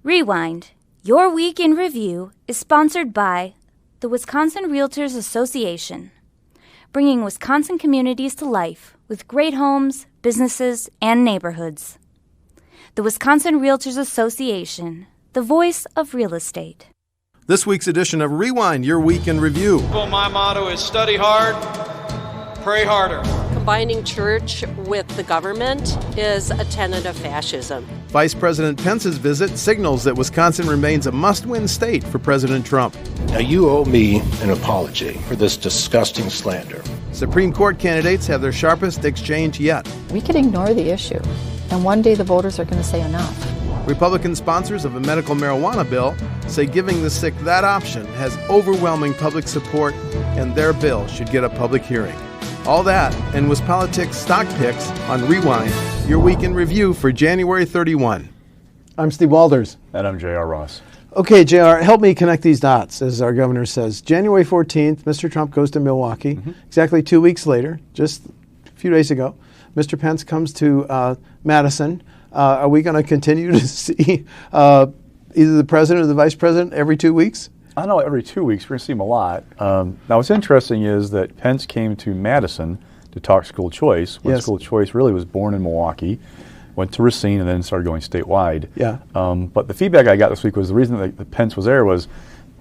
Rewind, Your Week in Review is sponsored by the Wisconsin Realtors Association, bringing Wisconsin communities to life with great homes, businesses, and neighborhoods. The Wisconsin Realtors Association, the voice of real estate. This week's edition of Rewind, Your Week in Review. Well, my motto is study hard, pray harder. Combining church with the government is a tenet of fascism. Vice President Pence's visit signals that Wisconsin remains a must-win state for President Trump. Now you owe me an apology for this disgusting slander. Supreme Court candidates have their sharpest exchange yet. We could ignore the issue, and one day the voters are going to say enough. Republican sponsors of a medical marijuana bill say giving the sick that option has overwhelming public support, and their bill should get a public hearing. All that and WisPolitics stock picks on Rewind, Your Week in Review for January 31. I'm Steve Walders. And I'm J.R. Ross. Okay, JR, help me connect these dots, as our governor says. January 14th, Mr. Trump goes to Milwaukee. Exactly 2 weeks later, just a few days ago, Mr. Pence comes to Madison. Are we going to continue to see either the president or the vice president every 2 weeks? I know every 2 weeks. We're going to see him a lot. Now, what's interesting is that Pence came to Madison to talk school choice, when school choice really was born in Milwaukee, went to Racine, and then started going statewide. Yeah. But the feedback I got this week was the reason that Pence was there was,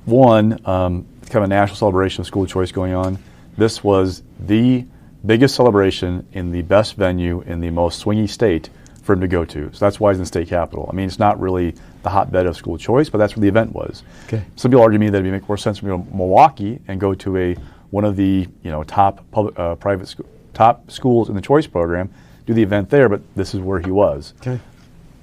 one, kind of a national celebration of school choice going on. This was the biggest celebration in the best venue in the most swingy state for him to go to. So that's why he's in the state capitol. I mean, it's not really the hotbed of school choice, but that's where the event was. Okay. Some people argue to me that it would make more sense for me to go to Milwaukee and go to one of the top top schools in the choice program, do the event there, but this is where he was. Okay.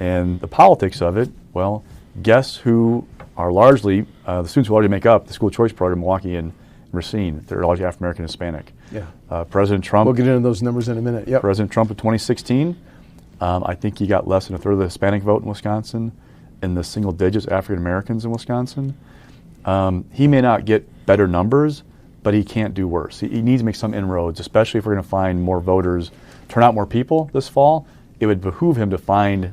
And the politics of it, well, guess who are largely the students who already make up the school choice program in Milwaukee and Racine. They're largely African American and Hispanic. Yeah. President Trump. We'll get into those numbers in a minute. Yep. President Trump in 2016. I think he got less than a third of the Hispanic vote in Wisconsin, in the single digits African Americans in Wisconsin. He may not get better numbers, but he can't do worse. He needs to make some inroads, especially if we're going to find more voters, turn out more people this fall. It would behoove him to find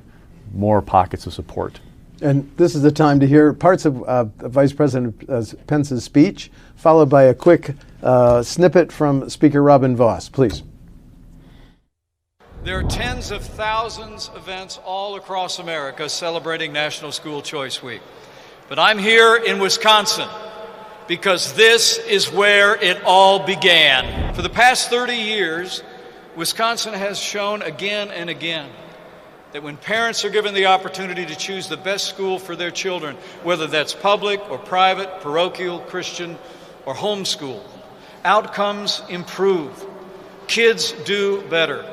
more pockets of support. And this is the time to hear parts of Vice President Pence's speech, followed by a quick snippet from Speaker Robin Vos. Please. There are tens of thousands of events all across America celebrating National School Choice Week. But I'm here in Wisconsin because this is where it all began. For the past 30 years, Wisconsin has shown again and again that when parents are given the opportunity to choose the best school for their children, whether that's public or private, parochial, Christian, or homeschool, outcomes improve, kids do better,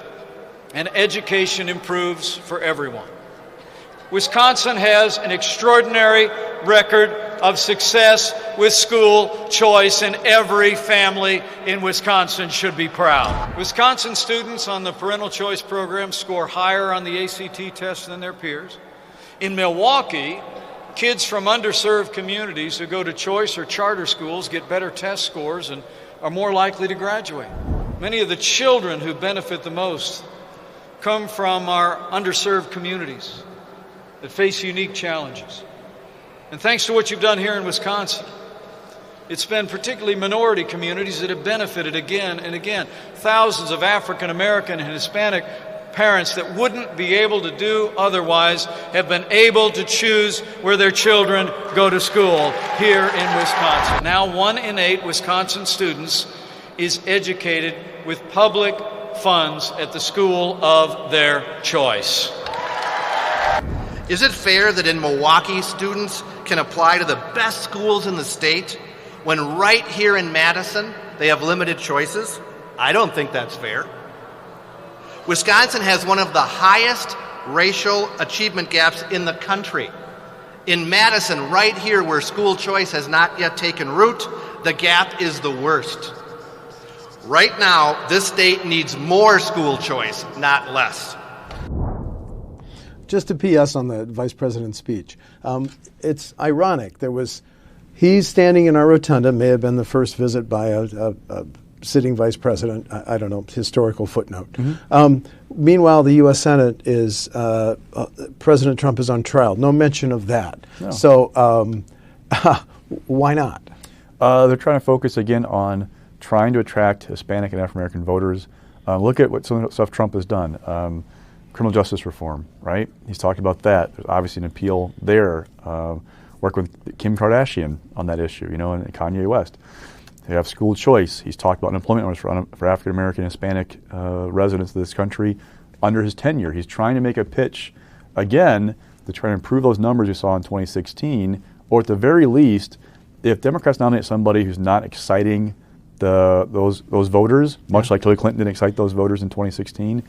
and education improves for everyone. Wisconsin has an extraordinary record of success with school choice, and every family in Wisconsin should be proud. Wisconsin students on the parental choice program score higher on the ACT test than their peers. In Milwaukee, kids from underserved communities who go to choice or charter schools get better test scores and are more likely to graduate. Many of the children who benefit the most come from our underserved communities that face unique challenges. And thanks to what you've done here in Wisconsin, it's been particularly minority communities that have benefited again and again. Thousands of African American and Hispanic parents that wouldn't be able to do otherwise have been able to choose where their children go to school here in Wisconsin. Now 1 in 8 Wisconsin students is educated with public funds at the school of their choice. Is it fair that in Milwaukee, students can apply to the best schools in the state when right here in Madison, they have limited choices? I don't think that's fair. Wisconsin has one of the highest racial achievement gaps in the country. In Madison, right here where school choice has not yet taken root, the gap is the worst. Right now, this state needs more school choice, not less. Just a PS on the vice president's speech. It's ironic. He's standing in our rotunda, may have been the first visit by a sitting vice president. I don't know, historical footnote. Meanwhile, the U.S. Senate is, President Trump is on trial. No mention of that. No. So why not? They're trying to focus again on trying to attract Hispanic and African American voters. Look at what some of the stuff Trump has done. Criminal justice reform, right? He's talked about that. There's obviously an appeal there. Work with Kim Kardashian on that issue, and Kanye West. They have school choice. He's talked about unemployment numbers for African American, Hispanic residents of this country under his tenure. He's trying to make a pitch, again, to try to improve those numbers you saw in 2016, or at the very least, if Democrats nominate somebody who's not exciting those voters, much like Hillary Clinton didn't excite those voters in 2016,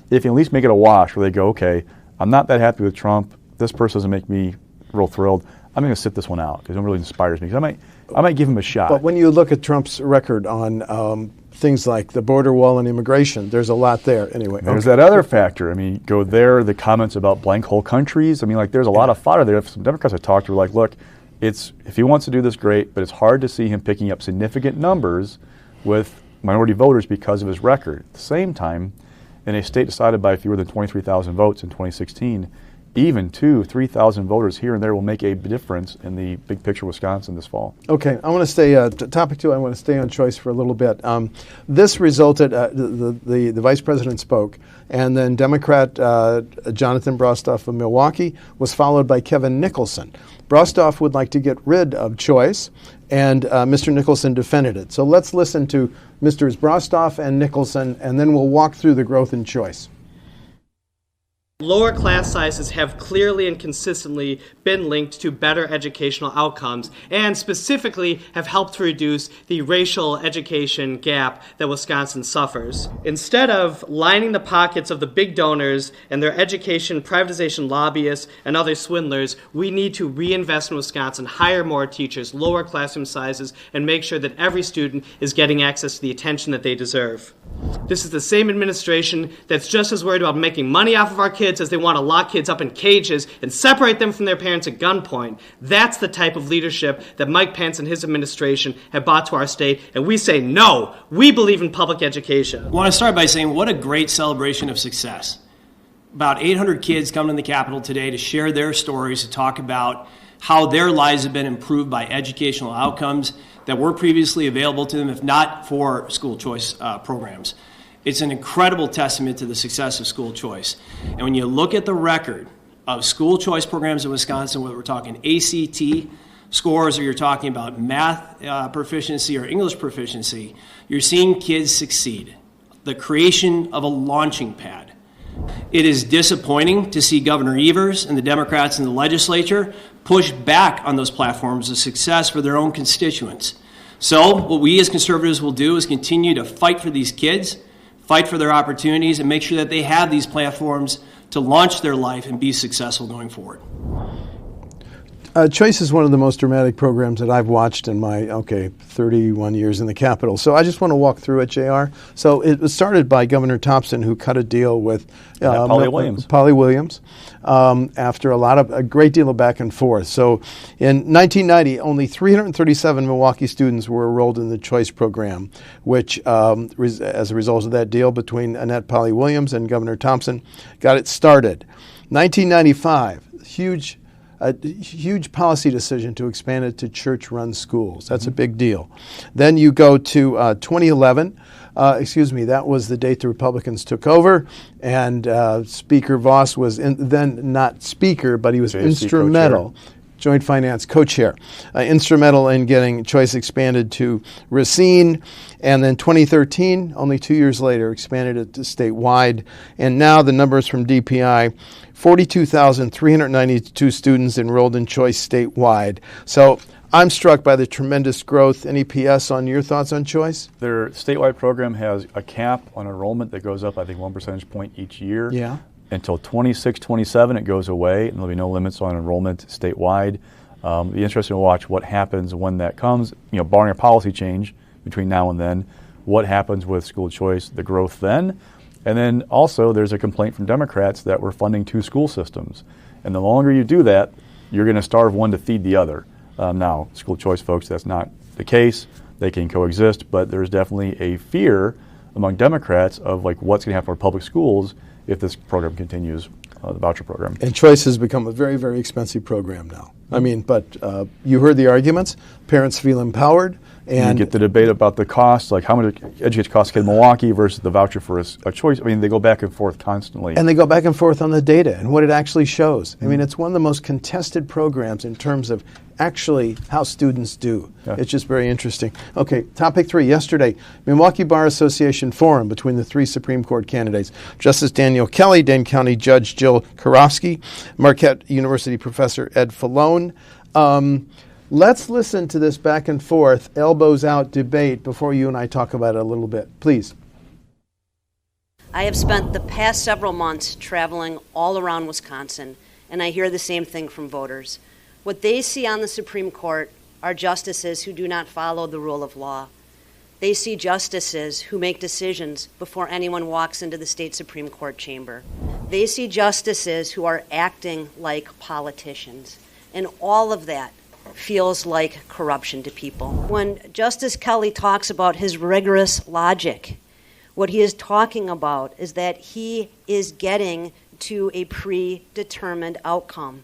if you at least make it a wash where they go, okay, I'm not that happy with Trump. This person doesn't make me real thrilled. I'm going to sit this one out because it really inspires me. Because I might give him a shot. But when you look at Trump's record on things like the border wall and immigration, there's a lot there anyway. There's that other factor. I mean, go there, the comments about blank hole countries. I mean, there's a lot of fodder there. If some Democrats I talked to were like, look, if he wants to do this, great, but it's hard to see him picking up significant numbers with minority voters because of his record. At the same time, in a state decided by fewer than 23,000 votes in 2016, even 3,000 voters here and there will make a difference in the big picture of Wisconsin this fall. Okay, I want to stay, topic 2, I want to stay on choice for a little bit. This resulted, the vice president spoke, and then Democrat Jonathan Brostoff of Milwaukee was followed by Kevin Nicholson. Brostoff would like to get rid of choice, and Mr. Nicholson defended it. So let's listen to Mr. Brostoff and Nicholson, and then we'll walk through the growth in choice. Lower class sizes have clearly and consistently been linked to better educational outcomes and specifically have helped to reduce the racial education gap that Wisconsin suffers. Instead of lining the pockets of the big donors and their education privatization lobbyists and other swindlers, we need to reinvest in Wisconsin, hire more teachers, lower classroom sizes, and make sure that every student is getting access to the attention that they deserve. This is the same administration that's just as worried about making money off of our kids as they want to lock kids up in cages and separate them from their parents at gunpoint. That's the type of leadership that Mike Pence and his administration have brought to our state, and we say no. We believe in public education. I want to start by saying what a great celebration of success. About 800 kids come to the Capitol today to share their stories, to talk about how their lives have been improved by educational outcomes that were previously available to them, if not for school choice programs. It's an incredible testament to the success of school choice. And when you look at the record of school choice programs in Wisconsin, whether we're talking ACT scores or you're talking about math proficiency or English proficiency, you're seeing kids succeed. The creation of a launching pad. It is disappointing to see Governor Evers and the Democrats in the legislature push back on those platforms of success for their own constituents. So what we as conservatives will do is continue to fight for these kids, fight for their opportunities, and make sure that they have these platforms to launch their life and be successful going forward. Choice is one of the most dramatic programs that I've watched in my, 31 years in the Capitol. So I just want to walk through it, JR. So it was started by Governor Thompson, who cut a deal with Polly Williams. After a great deal of back and forth. So in 1990, only 337 Milwaukee students were enrolled in the Choice program, which, as a result of that deal between Annette Polly Williams and Governor Thompson, got it started. 1995, a huge policy decision to expand it to church-run schools. That's a big deal. Then you go to 2011. That was the date the Republicans took over, and Speaker Voss was then not Speaker, but he was instrumental. Co-chair. Joint Finance co-chair, instrumental in getting choice expanded to Racine, and then 2013, only 2 years later, expanded it to statewide, and now the numbers from DPI, 42,392 students enrolled in choice statewide. So I'm struck by the tremendous growth. Any PS on your thoughts on choice? Their statewide program has a cap on enrollment that goes up, I think, 1 percentage point each year. Yeah. Until 26, 27, it goes away, and there'll be no limits on enrollment statewide. It'll be interesting to watch what happens when that comes, barring a policy change between now and then, what happens with school choice, the growth then. And then also there's a complaint from Democrats that we're funding 2 school systems. And the longer you do that, you're going to starve one to feed the other. Now, school choice folks, that's not the case. they can coexist, but there's definitely a fear among Democrats of like what's going to happen for public schools if this program continues, the voucher program. And choice has become a very, very expensive program now. I mean, but you heard the arguments. Parents feel empowered. And you get the debate about the cost, like how much education costs in Milwaukee versus the voucher for a choice. I mean, they go back and forth constantly. And they go back and forth on the data and what it actually shows. I mean, it's one of the most contested programs in terms of actually how students do. Yeah. It's just very interesting. Okay, topic 3. Yesterday, Milwaukee Bar Association forum between the 3 Supreme Court candidates, Justice Daniel Kelly, Dane County Judge Jill Karofsky, Marquette University Professor Ed Falone. Let's listen to this back and forth, elbows out debate before you and I talk about it a little bit. Please. I have spent the past several months traveling all around Wisconsin, and I hear the same thing from voters. What they see on the Supreme Court are justices who do not follow the rule of law. They see justices who make decisions before anyone walks into the state Supreme Court chamber. They see justices who are acting like politicians, and all of that feels like corruption to people. When Justice Kelly talks about his rigorous logic, what he is talking about is that he is getting to a predetermined outcome.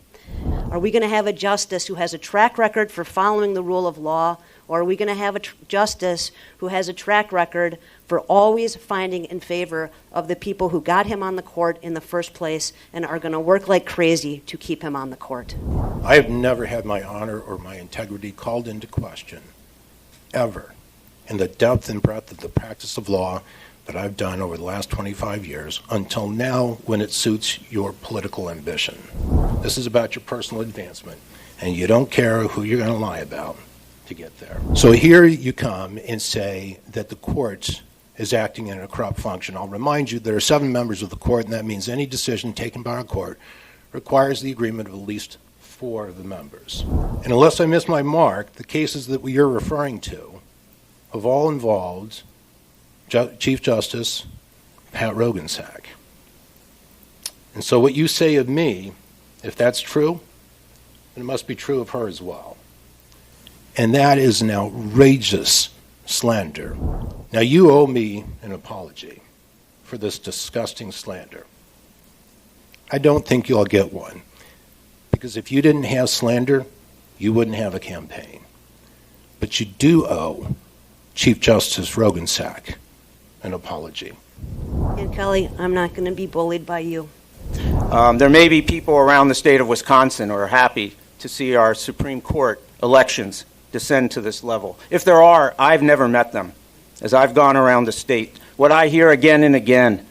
Are we going to have a justice who has a track record for following the rule of law, or are we going to have a justice who has a track record for always finding in favor of the people who got him on the court in the first place and are going to work like crazy to keep him on the court? I have never had my honor or my integrity called into question, ever, in the depth and breadth of the practice of law that I've done over the last 25 years, until now when it suits your political ambition. This is about your personal advancement, and you don't care who you're going to lie about to get there. So here you come and say that the court is acting in a corrupt function. I'll remind you there are 7 members of the court, and that means any decision taken by a court requires the agreement of at least 4 of the members. And unless I miss my mark, the cases that you're referring to have all involved Chief Justice Pat Roggensack. And so what you say of me, if that's true, then it must be true of her as well. And that is an outrageous slander. Now, you owe me an apology for this disgusting slander. I don't think you'll get one, because if you didn't have slander, you wouldn't have a campaign. But you do owe Chief Justice Roggensack an apology. And Kelly, I'm not going to be bullied by you. There may be people around the state of Wisconsin who are happy to see our Supreme Court elections descend to this level. If there are, I've never met them. As I've gone around the state, what I hear again and again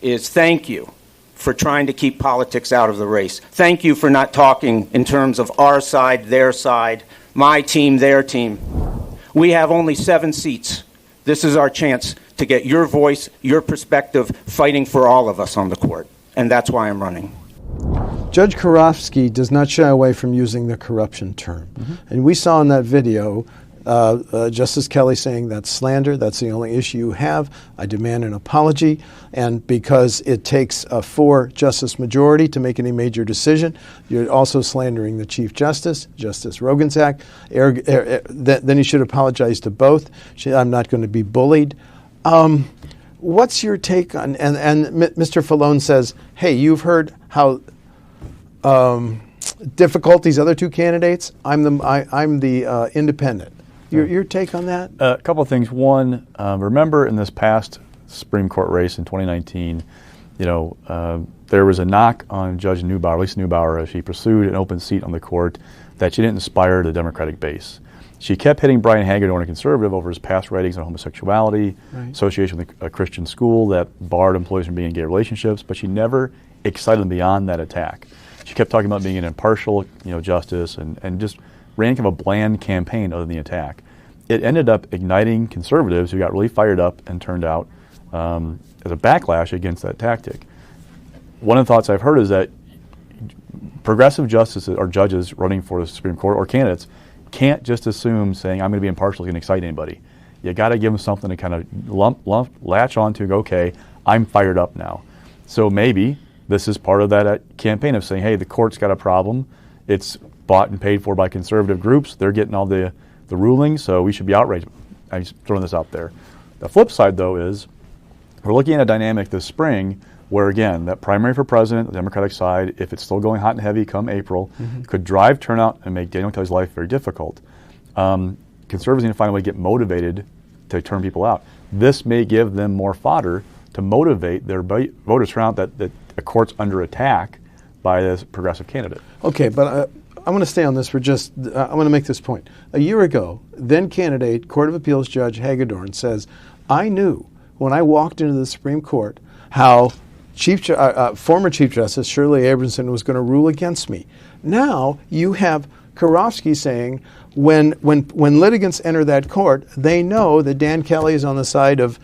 is thank you for trying to keep politics out of the race. Thank you for not talking in terms of our side, their side, my team, their team. We have only 7 seats. This is our chance to get your voice, your perspective, fighting for all of us on the court. And that's why I'm running. Judge Karofsky does not shy away from using the corruption term. And we saw in that video Justice Kelly saying that's slander, that's the only issue you have, I demand an apology, and because it takes a 4-justice majority to make any major decision, you're also slandering the Chief Justice, Justice Roggensack. Then you should apologize to both. I'm not going to be bullied. What's your take on, and Mr. Falone says, hey, you've heard how difficult these other 2 candidates, I'm the independent. Your take on that? A couple of things. One, remember in this past Supreme Court race in 2019, there was a knock on Judge Neubauer, Lisa Neubauer, as she pursued an open seat on the court, that she didn't inspire the Democratic base. She kept hitting Brian Hagedorn, a conservative, over his past writings on homosexuality, association with a Christian school that barred employees from being in gay relationships, but she never excited them beyond that attack. She kept talking about being an impartial, justice, and just ran kind of a bland campaign other than the attack. It ended up igniting conservatives who got really fired up and turned out as a backlash against that tactic. One of the thoughts I've heard is that progressive justices or judges running for the Supreme Court or candidates can't just assume saying I'm going to be impartial can excite anybody. You got to give them something to kind of latch onto and go, okay, I'm fired up now. So maybe this is part of that campaign of saying, hey, the court's got a problem. It's bought and paid for by conservative groups. They're getting all the rulings, so we should be outraged I'm just throwing this out there. The flip side, though, is we're looking at a dynamic this spring where, again, that primary for president, the Democratic side, if it's still going hot and heavy come April, could drive turnout and make Daniel Kelly's life very difficult. Conservatives need to find a way to get motivated to turn people out. This may give them more fodder to motivate their voters to turn out that a court's under attack by this progressive candidate. Okay, but I want to stay on this for just, I want to make this point. A year ago, then candidate Court of Appeals Judge Hagedorn says, I knew when I walked into the Supreme Court how former Chief Justice Shirley Abrahamson was going to rule against me. Now you have Karofsky saying when litigants enter that court, they know that Dan Kelly is on the side of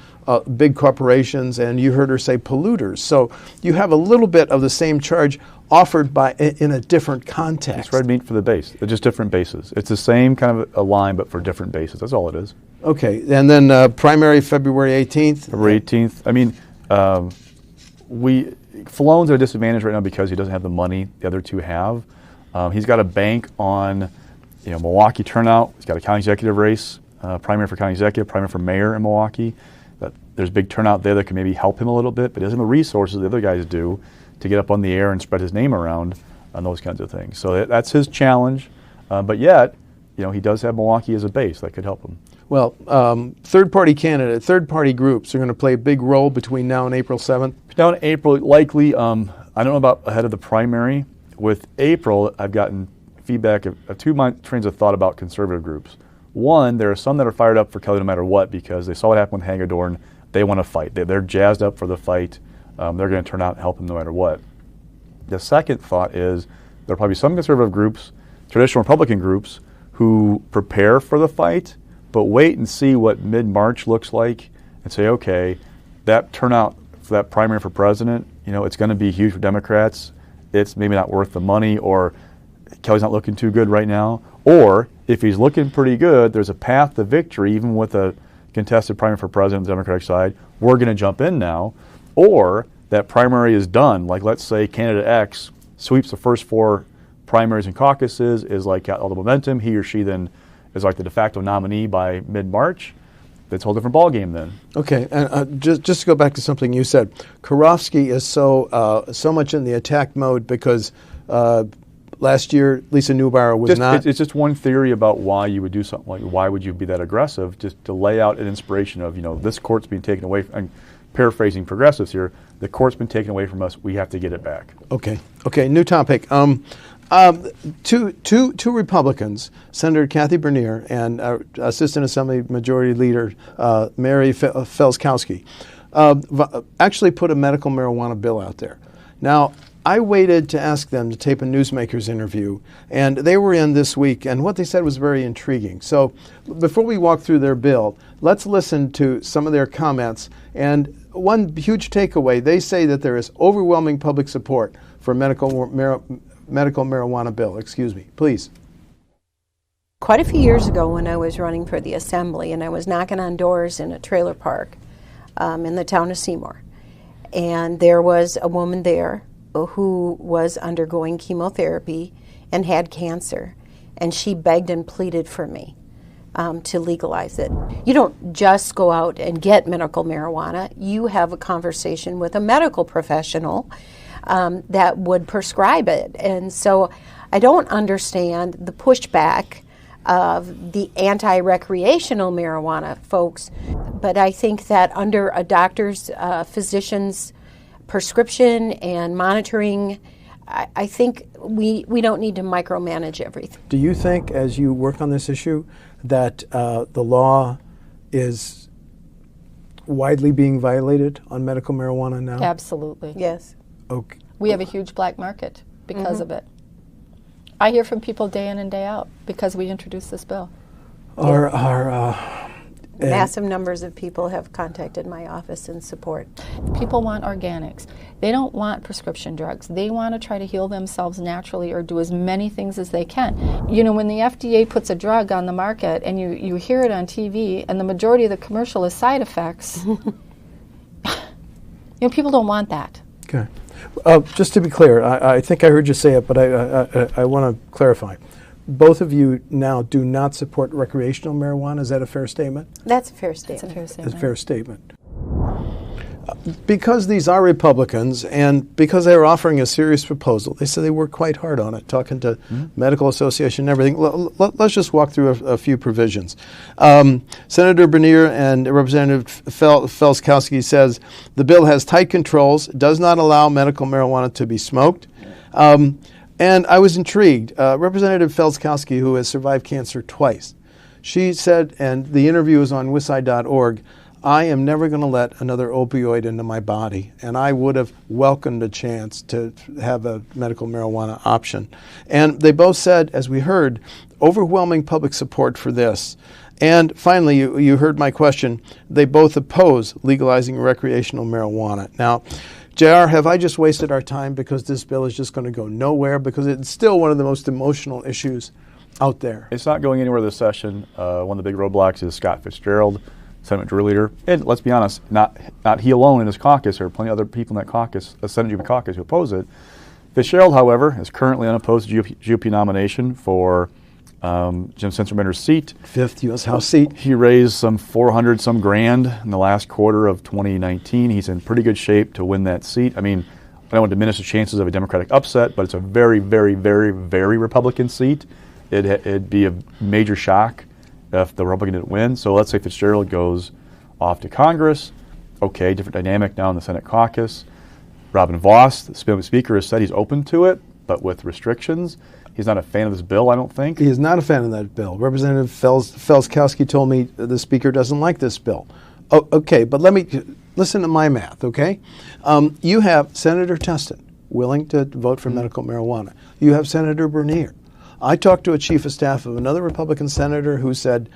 big corporations, and you heard her say polluters. So you have a little bit of the same charge offered in a different context. It's red meat for the base. They're just different bases. It's the same kind of a line, but for different bases. That's all it is. Okay, and then primary February 18th. February 18th. I mean, Fallone's at a disadvantage right now because he doesn't have the money the other two have. He's got to bank on, Milwaukee turnout. He's got a county executive race, primary for county executive, primary for mayor in Milwaukee. There's big turnout there that can maybe help him a little bit, but he doesn't have the resources the other guys do to get up on the air and spread his name around on those kinds of things. So that's his challenge. But yet, he does have Milwaukee as a base that could help him. Well, third-party groups are going to play a big role between now and April 7th? Now in April, likely, I don't know about ahead of the primary. With April, I've gotten feedback of two trains of thought about conservative groups. One, there are some that are fired up for Kelly no matter what because they saw what happened with Hagedorn. They want to fight. They're jazzed up for the fight. They're going to turn out and help him no matter what. The second thought is there are probably some conservative groups, traditional Republican groups, who prepare for the fight, but wait and see what mid-March looks like and say, okay, that turnout for that primary for president, it's going to be huge for Democrats. It's maybe not worth the money, or Kelly's not looking too good right now. Or if he's looking pretty good, there's a path to victory, even with a contested primary for president on the Democratic side. We're going to jump in now. Or that primary is done. Like, let's say candidate X sweeps the first four primaries and caucuses, is like got all the momentum. He or she then is like the de facto nominee by mid-March. That's a whole different ballgame then. Okay, and just to go back to something you said, Karofsky is so much in the attack mode because last year Lisa Neubauer was not. It's just one theory about why you would do something like, why would you be that aggressive, just to lay out an inspiration of, this court's being taken away. I'm paraphrasing progressives here. The court's been taken away from us. We have to get it back. Okay, new topic. Two Republicans, Senator Kathy Bernier and Assistant Assembly Majority Leader Mary Felskowski, actually put a medical marijuana bill out there. Now, I waited to ask them to tape a newsmaker's interview, and they were in this week, and what they said was very intriguing. So before we walk through their bill, let's listen to some of their comments. And one huge takeaway, they say that there is overwhelming public support for medical marijuana bill. Excuse me, please. Quite a few years ago when I was running for the Assembly and I was knocking on doors in a trailer park in the town of Seymour, and there was a woman there who was undergoing chemotherapy and had cancer, and she begged and pleaded for me to legalize it. You don't just go out and get medical marijuana. You have a conversation with a medical professional that would prescribe it. And so I don't understand the pushback of the anti-recreational marijuana folks, but I think that under a doctor's, physician's prescription and monitoring, I think we don't need to micromanage everything. Do you think, as you work on this issue, that the law is widely being violated on medical marijuana now? Absolutely. Yes. Okay. We have a huge black market because of it. I hear from people day in and day out because we introduced this bill. Massive numbers of people have contacted my office in support. People want organics. They don't want prescription drugs. They want to try to heal themselves naturally or do as many things as they can. When the FDA puts a drug on the market and you hear it on TV and the majority of the commercial is side effects, people don't want that. Okay. Just to be clear, I think I heard you say it, but I want to clarify. both of you now do not support recreational marijuana. Is that a fair statement? That's a fair statement. It's a fair It's statement. a fair statement. Because these are Republicans and because they were offering a serious proposal, they said they worked quite hard on it, talking to medical association and everything. Let's just walk through a few provisions. Senator Bernier and Representative Felskowski says the bill has tight controls, does not allow medical marijuana to be smoked. And I was intrigued. Representative Felskowski, who has survived cancer twice, she said, and the interview is on WisconsinEye.org, I am never going to let another opioid into my body, and I would have welcomed a chance to have a medical marijuana option. And they both said, as we heard, overwhelming public support for this. And finally, you heard my question, they both oppose legalizing recreational marijuana. Now, JR, have I just wasted our time because this bill is just going to go nowhere because it's still one of the most emotional issues out there? It's not going anywhere this session. One of the big roadblocks is Scott Fitzgerald, Senate Majority Leader, and let's be honest, not he alone in his caucus. There are plenty of other people in that caucus, the Senate GOP caucus, who oppose it. Fitzgerald, however, is currently unopposed GOP nomination for Jim Sensenbrenner's seat. 5th U.S. House seat. He raised some 400 some grand in the last quarter of 2019. He's in pretty good shape to win that seat. I mean, I don't want to diminish the chances of a Democratic upset, but it's a very, very, very, very Republican seat. It'd be a major shock if the Republican didn't win. So let's say Fitzgerald goes off to Congress. Okay, different dynamic now in the Senate caucus. Robin Voss, the Speaker, has said he's open to it, but with restrictions. He's not a fan of this bill, I don't think. He is not a fan of that bill. Representative Felskowski told me the Speaker doesn't like this bill. Oh, okay, but let me listen to my math, okay? You have Senator Testin willing to vote for medical marijuana. You have Senator Bernier. I talked to a chief of staff of another Republican senator who said,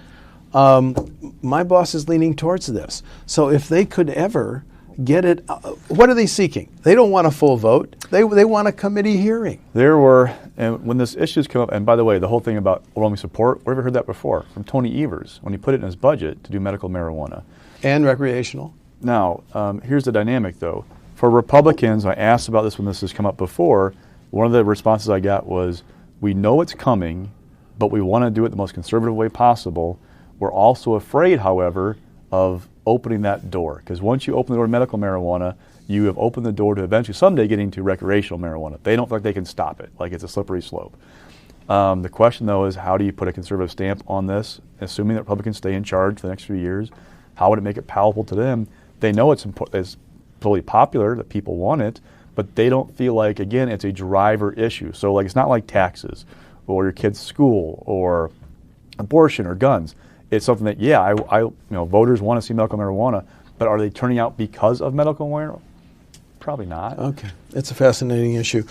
my boss is leaning towards this. So if they could ever get it, what are they seeking? They don't want a full vote. They want a committee hearing. There were, and when this issue's come up, and by the way, the whole thing about overwhelming support, where have you heard that before? From Tony Evers, when he put it in his budget to do medical marijuana. And recreational. Now, here's the dynamic, though. For Republicans, I asked about this when this has come up before, one of the responses I got was, we know it's coming, but we want to do it the most conservative way possible. We're also afraid, however, of opening that door. Because once you open the door to medical marijuana, you have opened the door to eventually someday getting to recreational marijuana. They don't feel like they can stop it, like it's a slippery slope. The question, though, is how do you put a conservative stamp on this, assuming that Republicans stay in charge for the next few years? How would it make it palatable to them? They know it's totally popular, that people want it, but they don't feel like, again, it's a driver issue. So like it's not like taxes or your kid's school or abortion or guns. It's something that, yeah, voters want to see medical marijuana, but are they turning out because of medical marijuana? Probably not. Okay. It's a fascinating issue.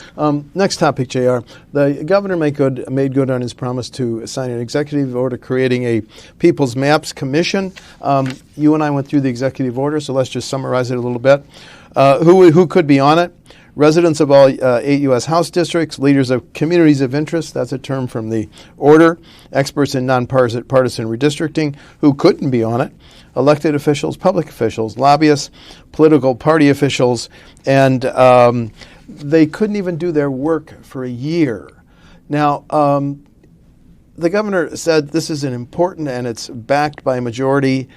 Next topic, JR. The governor made good on his promise to sign an executive order creating a People's Maps Commission. You and I went through the executive order, so let's just summarize it a little bit. Who could be on it? Residents of all 8 U.S. House districts, leaders of communities of interest, that's a term from the order, experts in nonpartisan redistricting who couldn't be on it, elected officials, public officials, lobbyists, political party officials, and they couldn't even do their work for a year. Now, the governor said this is an important and it's backed by a majority.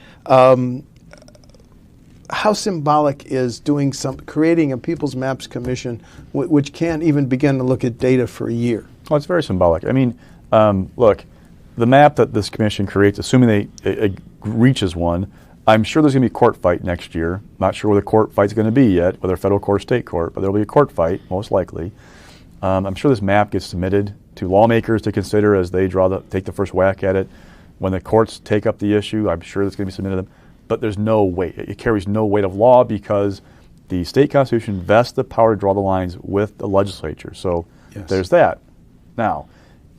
How symbolic is creating a People's Maps Commission, which can't even begin to look at data for a year? Well, it's very symbolic. I mean, look, the map that this commission creates, assuming it reaches one, I'm sure there's going to be a court fight next year. Not sure where the court fight's going to be yet, whether federal court or state court, but there'll be a court fight, most likely. I'm sure this map gets submitted to lawmakers to consider as they take the first whack at it. When the courts take up the issue, I'm sure it's going to be submitted to them. But there's no weight. It carries no weight of law because the state constitution vests the power to draw the lines with the legislature. So There's that. Now,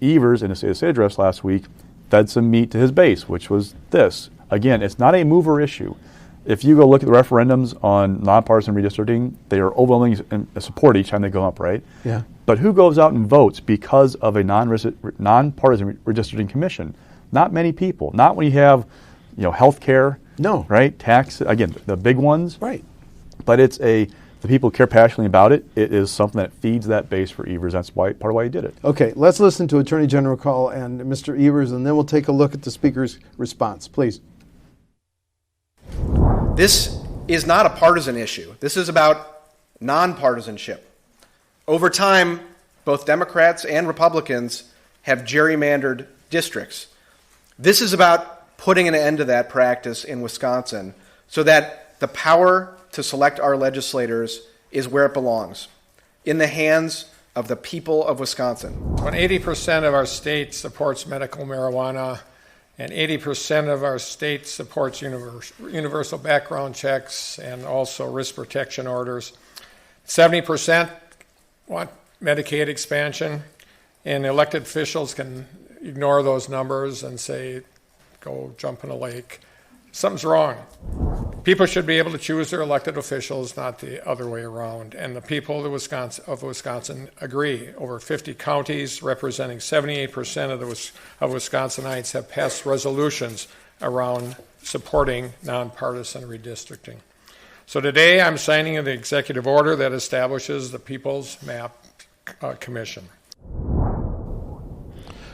Evers, in a state address last week, fed some meat to his base, which was this. Again, it's not a mover issue. If you go look at the referendums on nonpartisan redistricting, they are overwhelming in support each time they go up, right? Yeah. But who goes out and votes because of a nonpartisan redistricting commission? Not many people. Not when you have, health care. No. Right? Tax, again, the big ones. Right. But it's for the people care passionately about it, it is something that feeds that base for Evers. That's part of why he did it. Okay, let's listen to Attorney General Call and Mr. Evers, and then we'll take a look at the Speaker's response. Please. This is not a partisan issue. This is about nonpartisanship. Over time, both Democrats and Republicans have gerrymandered districts. This is about putting an end to that practice in Wisconsin so that the power to select our legislators is where it belongs, in the hands of the people of Wisconsin. When 80% of our state supports medical marijuana and 80% of our state supports universal background checks and also risk protection orders, 70% want Medicaid expansion, and elected officials can ignore those numbers and say, go jump in a lake. Something's wrong. People should be able to choose their elected officials, not the other way around. And the people of Wisconsin agree. Over 50 counties representing 78% of Wisconsinites have passed resolutions around supporting nonpartisan redistricting. So today I'm signing the executive order that establishes the People's Map Commission.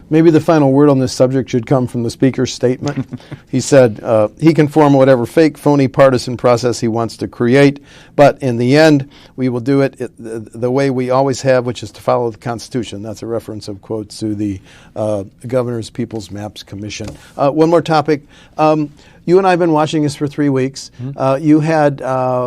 Maybe the final word on this subject should come from the Speaker's statement. He said he can form whatever fake, phony partisan process he wants to create, but in the end, we will do it the way we always have, which is to follow the Constitution. That's a reference, of quotes, to the Governor's People's Maps Commission. One more topic. You and I have been watching this for 3 weeks. You had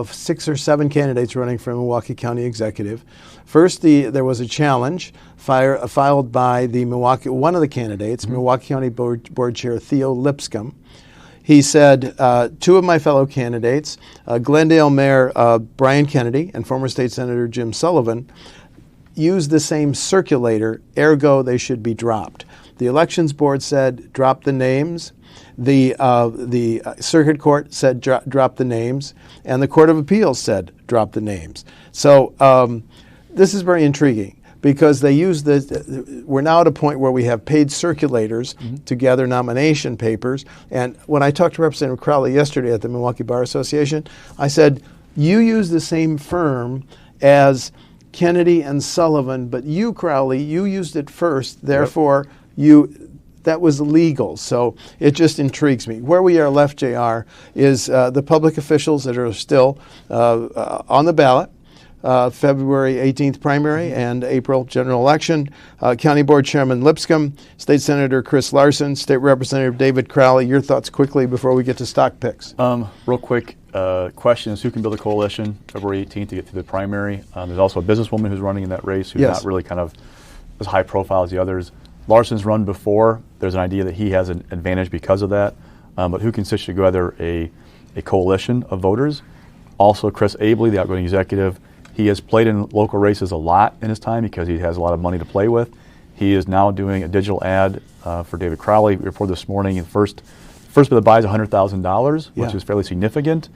6 or 7 candidates running for Milwaukee County Executive. First, there was a challenge filed by one of the candidates, Milwaukee County Board Chair Theo Lipscomb. He said, 2 of my fellow candidates, Glendale Mayor Brian Kennedy and former State Senator Jim Sullivan, used the same circulator, ergo they should be dropped. The Elections Board said, drop the names. The Circuit Court said, drop the names. And the Court of Appeals said, drop the names. So this is very intriguing, because they use we're now at a point where we have paid circulators to gather nomination papers. And when I talked to Representative Crowley yesterday at the Milwaukee Bar Association, I said, you use the same firm as Kennedy and Sullivan, but you, Crowley, you used it first, therefore that was legal. So it just intrigues me. Where we are left, JR, is the public officials that are still on the ballot. February 18th primary and April general election. County Board Chairman Lipscomb, State Senator Chris Larson, State Representative David Crowley. Your thoughts quickly before we get to stock picks. Real quick, question is who can build a coalition February 18th to get through the primary. There's also a businesswoman who's running in that race who's not really kind of as high profile as the others. Larson's run before. There's an idea that he has an advantage because of that. But who can stitch together a coalition of voters? Also, Chris Abele, the outgoing executive, he has played in local races a lot in his time because he has a lot of money to play with. He is now doing a digital ad for David Crowley. We reported this morning, the first bit of buy is $100,000, which is fairly significant.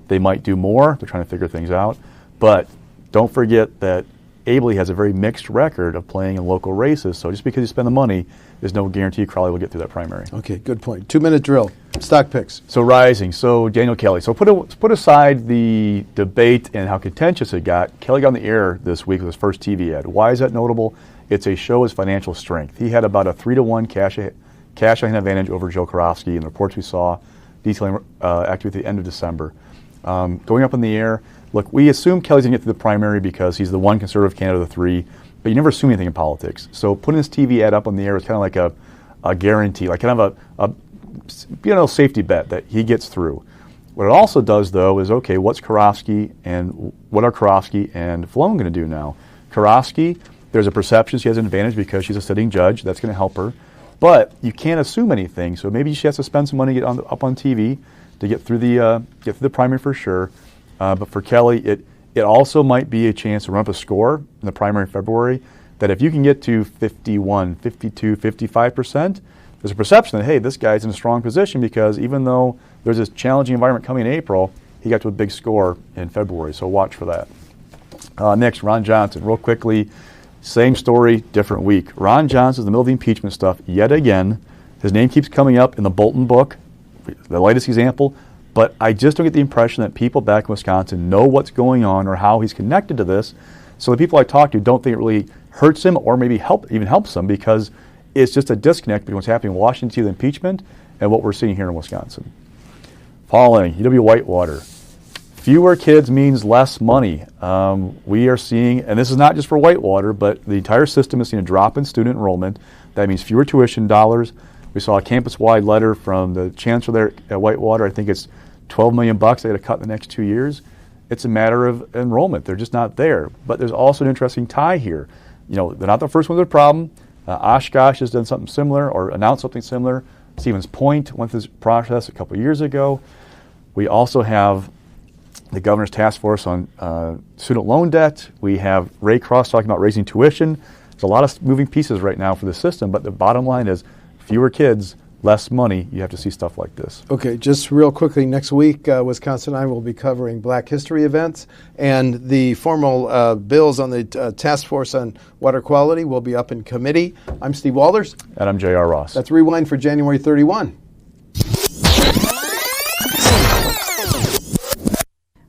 They might do more. They're trying to figure things out. But don't forget that Abele has a very mixed record of playing in local races. So just because you spend the money, there's no guarantee Crowley will get through that primary. Okay, good point. 2-minute drill. Stock picks. So rising. So Daniel Kelly. So put aside the debate and how contentious it got. Kelly got on the air this week with his first TV ad. Why is that notable? It's a show his financial strength. He had about a 3-to-1 cash on advantage over Joe Karofsky in the reports we saw detailing activity at the end of December. Going up in the air. Look, we assume Kelly's going to get through the primary because he's the one conservative candidate of the 3, but you never assume anything in politics. So putting this TV ad up on the air is kind of like a guarantee, like kind of a safety bet that he gets through. What it also does, though, is, okay, what are Karofsky and Falone going to do now? Karofsky, there's a perception she has an advantage because she's a sitting judge. That's going to help her. But you can't assume anything, so maybe she has to spend some money to get up on TV to get through the primary for sure. But for Kelly, it also might be a chance to run up a score in the primary in February that if you can get to 51, 52, 55%, there's a perception that, hey, this guy's in a strong position because even though there's this challenging environment coming in April, he got to a big score in February, so watch for that. Next, Ron Johnson. Real quickly, same story, different week. Ron Johnson's in the middle of the impeachment stuff yet again. His name keeps coming up in the Bolton book. The latest example, But I just don't get the impression that people back in Wisconsin know what's going on or how he's connected to this. So the people I talk to don't think it really hurts him or maybe helps him, because it's just a disconnect between what's happening in Washington with impeachment and what we're seeing here in Wisconsin. Following, UW Whitewater. Fewer kids means less money. We are seeing, and this is not just for Whitewater, but the entire system is seeing a drop in student enrollment. That means fewer tuition dollars. We saw a campus-wide letter from the chancellor there at Whitewater. I think it's $12 million they got to cut in the next 2 years. It's a matter of enrollment. They're just not there. But there's also an interesting tie here. You know, they're not the first ones with a problem. Oshkosh has done something similar or announced something similar. Stevens Point went through this process a couple of years ago. We also have the governor's task force on student loan debt. We have Ray Cross talking about raising tuition. There's a lot of moving pieces right now for the system, but the bottom line is fewer kids, less money. You have to see stuff like this. Okay, just real quickly, next week, WisconsinEye will be covering Black History events, and the formal bills on the task force on water quality will be up in committee. I'm Steve Walters. And I'm J.R. Ross. That's Rewind for January 31.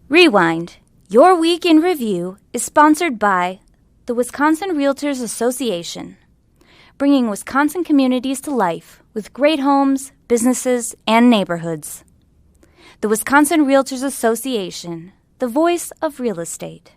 Rewind, your week in review, is sponsored by the Wisconsin Realtors Association, bringing Wisconsin communities to life with great homes, businesses, and neighborhoods. The Wisconsin Realtors Association, the voice of real estate.